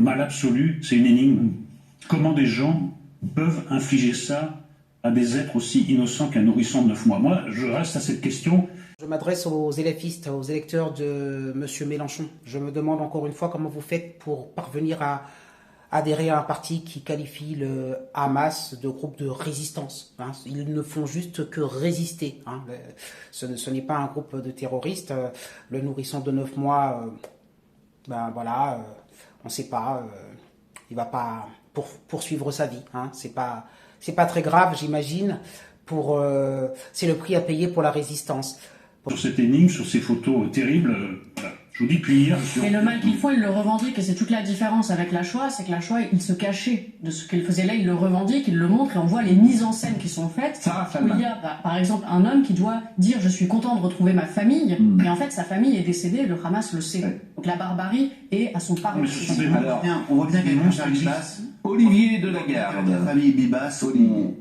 mal absolu, c'est une énigme. Comment des gens peuvent infliger ça à des êtres aussi innocents qu'un nourrisson de 9 mois? Moi, je reste à cette question. Je m'adresse aux élefistes, aux électeurs de M. Mélenchon. Je me demande encore une fois comment vous faites pour parvenir à adhérer à un parti qui qualifie le Hamas de groupe de résistance. Ils ne font juste que résister. Ce n'est pas un groupe de terroristes. Le nourrisson de 9 mois, on ne sait pas. Il va pas poursuivre sa vie. C'est pas très grave, j'imagine. C'est le prix à payer pour la résistance. Sur cette énigme, sur ces photos terribles, voilà. Je vous dis depuis hier... Et le mal qu'ils font, ils le revendiquent, et c'est toute la différence avec la Shoah, c'est que la Shoah, ils se cachaient de ce qu'ils faisaient là, ils le revendiquent, ils le montrent, et on voit les mises en scène qui sont faites, où il y a, par exemple, un homme qui doit dire « je suis content de retrouver ma famille », et en fait, sa famille est décédée, le Hamas le sait. Donc la barbarie est à son paroxysme. On voit bien qu'il y a une famille Bibas. Olivier de la Garde. La famille Bibas,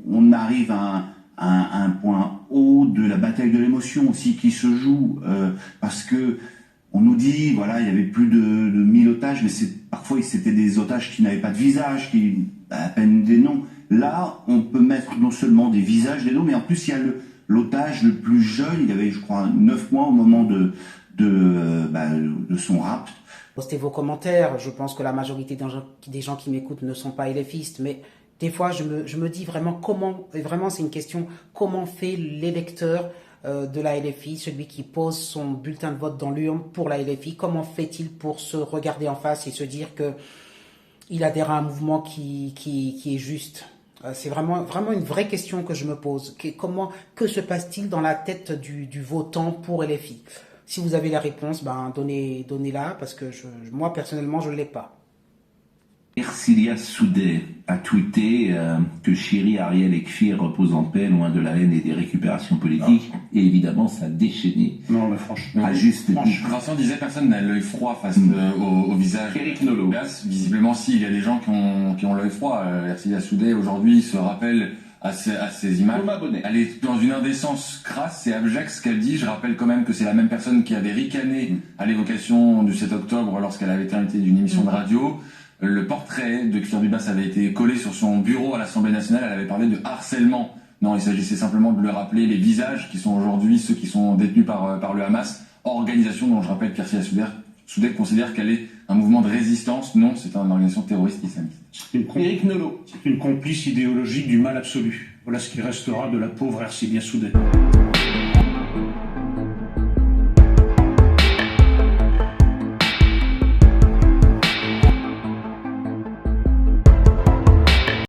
on arrive à un point haut de la bataille de l'émotion aussi qui se joue, parce que on nous dit, voilà, il y avait plus de 1000 otages, mais parfois c'était des otages qui n'avaient pas de visage, qui à peine des noms. Là, on peut mettre non seulement des visages, des noms, mais en plus il y a l'otage le plus jeune, il avait, je crois, 9 mois au moment de son rapt. Postez vos commentaires, je pense que la majorité des gens qui m'écoutent ne sont pas élefistes, mais des fois je me dis vraiment vraiment c'est une question, comment fait l'électeur de la LFI, celui qui pose son bulletin de vote dans l'urne pour la LFI, comment fait-il pour se regarder en face et se dire que il adhère à un mouvement qui est juste? C'est vraiment une vraie question que je me pose. Que se passe-t-il dans la tête du votant pour LFI? Si vous avez la réponse, donnez-la, parce que moi personnellement je ne l'ai pas. Ercilia Soudé a tweeté que Chéri, Ariel et Kfir reposent en paix, loin de la haine et des récupérations politiques. Non. Et évidemment, ça a déchaîné. Non, mais franchement. À juste titre. Vincent disait personne n'a l'œil froid face au visage. Eric Nolot. Visiblement, si, il y a des gens qui ont l'œil froid. Ercilia Soudé, aujourd'hui, se rappelle à ces images. Elle est dans une indécence crasse, c'est abject ce qu'elle dit. Je rappelle quand même que c'est la même personne qui avait ricané à l'évocation du 7 octobre lorsqu'elle avait été invitée d'une émission de radio. Le portrait de Kfir Bibas avait été collé sur son bureau à l'Assemblée nationale. Elle avait parlé de harcèlement. Non, il s'agissait simplement de le rappeler, les visages qui sont aujourd'hui ceux qui sont détenus par le Hamas, organisation dont je rappelle qu'Ercilia Soudé considère qu'elle est un mouvement de résistance. Non, c'est une organisation terroriste islamiste. Eric Nolot. C'est une complice idéologique du mal absolu. Voilà ce qui restera de la pauvre Ercilia Soudé.